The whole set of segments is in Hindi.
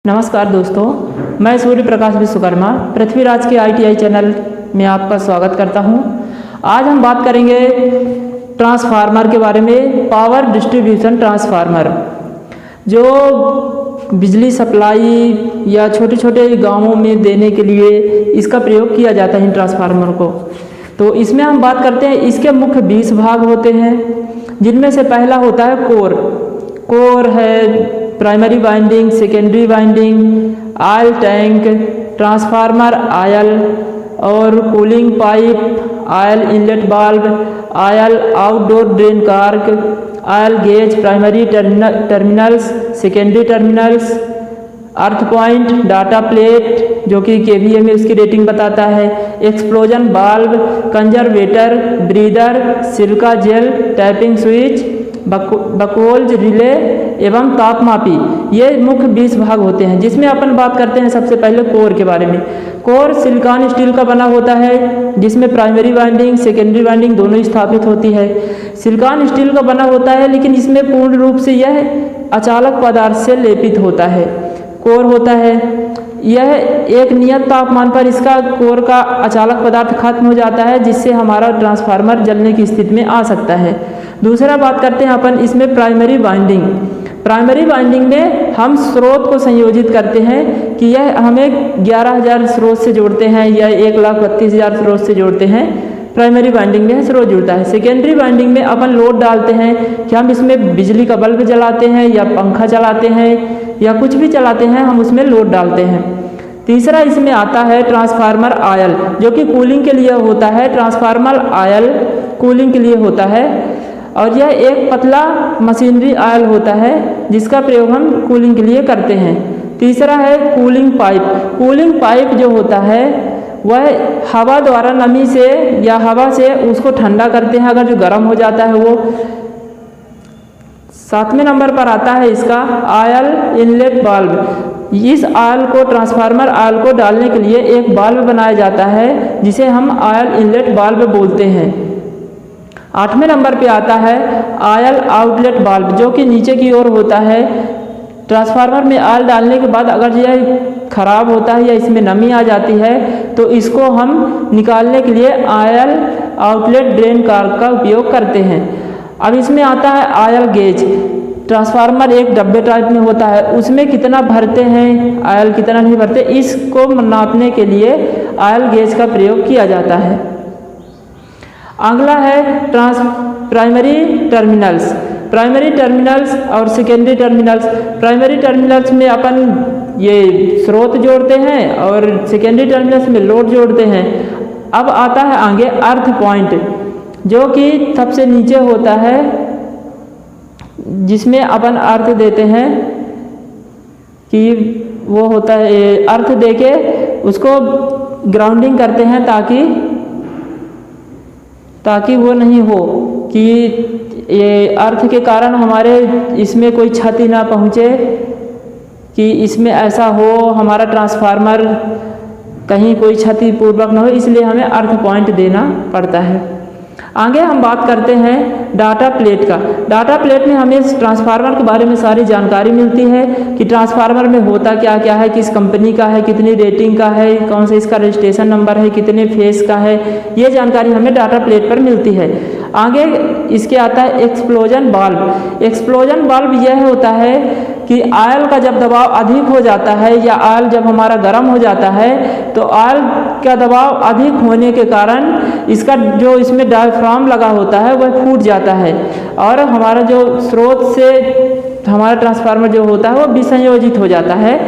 नमस्कार दोस्तों, मैं सूर्य प्रकाश विश्वकर्मा पृथ्वीराज के ITI चैनल में आपका स्वागत करता हूं। आज हम बात करेंगे ट्रांसफार्मर के बारे में। पावर डिस्ट्रीब्यूशन ट्रांसफार्मर जो बिजली सप्लाई या छोटे छोटे गांवों में देने के लिए इसका प्रयोग किया जाता है इन ट्रांसफार्मर को। तो इसमें हम बात करते हैं, इसके मुख्य 20 भाग होते हैं, जिनमें से पहला होता है कोर है primary winding, secondary winding, oil tank, transformer oil और cooling pipe, oil inlet valve, oil outdoor drain cork, oil gauge, primary terminals, secondary terminals, earth point, data plate जो कि KVA में उसकी रेटिंग बताता है, explosion valve, conservator, breather, silica gel, tapping switch, Buchholz relay एवं तापमापी। ये मुख्य 20 भाग होते हैं, जिसमें अपन बात करते हैं सबसे पहले कोर के बारे में। कोर सिलिकॉन स्टील का बना होता है, जिसमें प्राइमरी वाइंडिंग सेकेंडरी वाइंडिंग दोनों स्थापित होती है। सिलिकॉन स्टील का बना होता है, लेकिन इसमें पूर्ण रूप से यह अचालक पदार्थ से लेपित होता है। कोर होता है, यह एक नियत तापमान पर इसका कोर का अचालक पदार्थ खत्म हो जाता है, जिससे हमारा ट्रांसफार्मर जलने की स्थिति में आ सकता है। दूसरा बात करते हैं अपन इसमें प्राइमरी वाइंडिंग। प्राइमरी वाइंडिंग में हम स्रोत को संयोजित करते हैं कि यह हमें 11,000 स्रोत से जोड़ते हैं या 1,32,000 स्रोत से जोड़ते हैं। प्राइमरी वाइंडिंग में स्रोत जुड़ता है। सेकेंडरी वाइंडिंग में अपन लोड डालते हैं कि हम इसमें बिजली का बल्ब जलाते हैं या पंखा चलाते हैं या कुछ भी चलाते हैं, हम उसमें लोड डालते हैं। तीसरा इसमें आता है ट्रांसफार्मर आयल, जो कि कूलिंग के लिए होता है। ट्रांसफार्मर आयल कूलिंग के लिए होता है और यह एक पतला मशीनरी आयल होता है, जिसका प्रयोग हम कूलिंग के लिए करते हैं। तीसरा है कूलिंग पाइप। कूलिंग पाइप जो होता है वह हवा द्वारा नमी से या हवा से उसको ठंडा करते हैं, अगर जो गर्म हो जाता है वो। 7वें नंबर पर आता है इसका ऑयल इनलेट वाल्व। इस ऑयल को ट्रांसफार्मर ऑयल को डालने के लिए एक वाल्व बनाया जाता है, जिसे हम ऑयल इनलेट वाल्व बोलते हैं। 8वें नंबर पे आता है ऑयल आउटलेट वाल्व, जो कि नीचे की ओर होता है। ट्रांसफार्मर में ऑयल डालने के बाद अगर यह खराब होता है या इसमें नमी आ जाती है, तो इसको हम निकालने के लिए ऑयल आउटलेट ड्रेन कार्क का उपयोग करते हैं। अब इसमें आता है ऑयल गेज। ट्रांसफार्मर एक डब्बे टाइप में होता है, उसमें कितना भरते हैं ऑयल कितना नहीं भरते, इसको नापने के लिए ऑयल गेज का प्रयोग किया जाता है। अगला है प्राइमरी टर्मिनल्स। प्राइमरी टर्मिनल्स और सेकेंडरी टर्मिनल्स। प्राइमरी टर्मिनल्स में अपन ये स्रोत जोड़ते हैं और सेकेंडरी टर्मिनल्स में लोड जोड़ते हैं। अब आता है आगे अर्थ पॉइंट, जो कि सबसे नीचे होता है, जिसमें अपन अर्थ देते हैं कि वो होता है अर्थ देके उसको ग्राउंडिंग करते हैं ताकि वो नहीं हो कि ये अर्थ के कारण हमारे इसमें कोई क्षति ना पहुँचे, कि इसमें ऐसा हो हमारा ट्रांसफार्मर कहीं कोई क्षतिपूर्वक ना हो, इसलिए हमें अर्थ पॉइंट देना पड़ता है। आगे हम बात करते हैं डाटा प्लेट का। डाटा प्लेट में हमें ट्रांसफार्मर के बारे में सारी जानकारी मिलती है कि ट्रांसफार्मर में होता क्या क्या है, किस कंपनी का है, कितनी रेटिंग का है, कौन सा इसका रजिस्ट्रेशन नंबर है, कितने फेस का है, ये जानकारी हमें डाटा प्लेट पर मिलती है। आगे इसके आता है एक्सप्लोजन वाल्व। एक्सप्लोजन वाल्व यह होता है कि ऑयल का जब दबाव अधिक हो जाता है या ऑयल जब हमारा गर्म हो जाता है, तो ऑयल का दबाव अधिक होने के कारण इसका जो इसमें डायफ्राम लगा होता है वह फूट जाता है और हमारा जो स्रोत से हमारा ट्रांसफार्मर जो होता है वो विसंयोजित हो जाता है।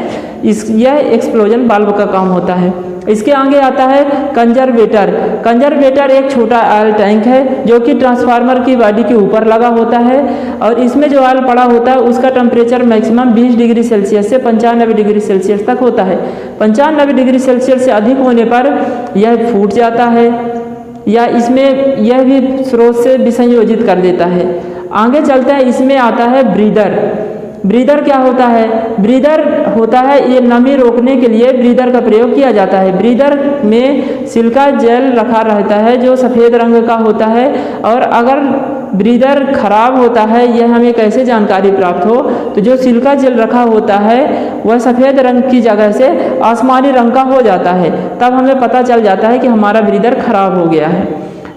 यह एक्सप्लोजन वाल्व का काम होता है। इसके आगे आता है कंजर्वेटर। कंजर्वेटर एक छोटा ऑयल टैंक है, जो कि ट्रांसफार्मर की बॉडी के ऊपर लगा होता है और इसमें जो ऑयल पड़ा होता है उसका टेम्परेचर मैक्सिमम 20 डिग्री सेल्सियस से 95 डिग्री सेल्सियस तक होता है। 95 डिग्री सेल्सियस से अधिक होने पर यह फूट जाता है या इसमें यह भी स्रोत से विसंयोजित कर देता है। आगे चलते हैं, इसमें आता है ब्रीदर। ब्रीदर क्या होता है? ब्रीदर होता है ये नमी रोकने के लिए ब्रीदर का प्रयोग किया जाता है। ब्रीदर में सिलिका जेल रखा रहता है जो सफ़ेद रंग का होता है और अगर ब्रीदर खराब होता है यह हमें कैसे जानकारी प्राप्त हो, तो जो सिलिका जेल रखा होता है वह सफ़ेद रंग की जगह से आसमानी रंग का हो जाता है, तब हमें पता चल जाता है कि हमारा ब्रीदर खराब हो गया है।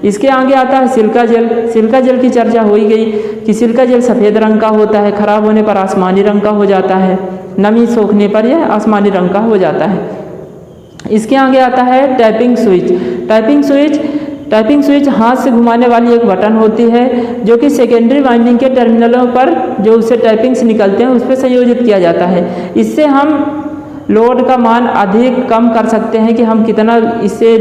इसके आगे आता है सिलिका जेल। सिलिका जेल की चर्चा हो ही गई कि सिलिका जेल सफ़ेद रंग का होता है, खराब होने पर आसमानी रंग का हो जाता है, नमी सोखने पर यह आसमानी रंग का हो जाता है। इसके आगे आता है टैपिंग स्विच। टैपिंग स्विच हाथ से घुमाने वाली एक बटन होती है जो कि सेकेंडरी वाइंडिंग के टर्मिनलों पर जो उससे टैपिंग्स निकलते हैं उस पर संयोजित किया जाता है। इससे हम लोड का मान अधिक कम कर सकते हैं कि हम कितना इससे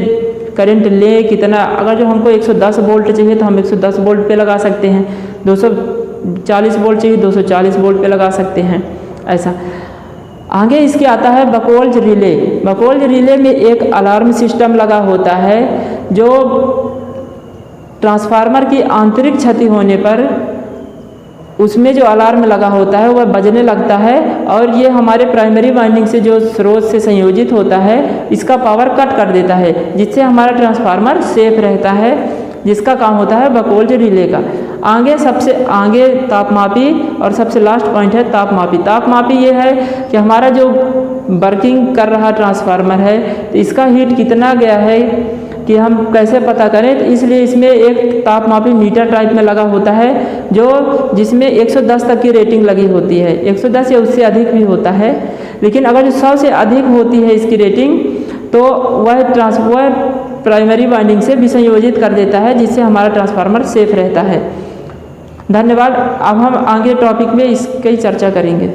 करंट लें, कितना, अगर जो हमको 110 वोल्ट चाहिए तो हम 110 वोल्ट पे लगा सकते हैं, 240 वोल्ट चाहिए 240 वोल्ट पे लगा सकते हैं, ऐसा। आगे इसके आता है बकोल्ज रिले। बकोल्ज रिले में एक अलार्म सिस्टम लगा होता है जो ट्रांसफार्मर की आंतरिक क्षति होने पर उसमें जो अलार्म लगा होता है वह बजने लगता है और ये हमारे प्राइमरी वाइंडिंग से जो स्रोत से संयोजित होता है इसका पावर कट कर देता है, जिससे हमारा ट्रांसफार्मर सेफ रहता है, जिसका काम होता है बकोल्ज रिले का। आगे सबसे आगे तापमापी और सबसे लास्ट पॉइंट है तापमापी। तापमापी ये है कि हमारा जो वर्किंग कर रहा ट्रांसफार्मर है तो इसका हीट कितना गया है कि हम कैसे पता करें, तो इसलिए इसमें एक तापमापी मीटर टाइप में लगा होता है जो जिसमें 110 तक की रेटिंग लगी होती है। 110 या उससे अधिक भी होता है, लेकिन अगर जो 100 से अधिक होती है इसकी रेटिंग तो वह प्राइमरी वाइंडिंग से विसंयोजित कर देता है, जिससे हमारा ट्रांसफार्मर सेफ रहता है। धन्यवाद। अब हम आगे टॉपिक में इसकी चर्चा करेंगे।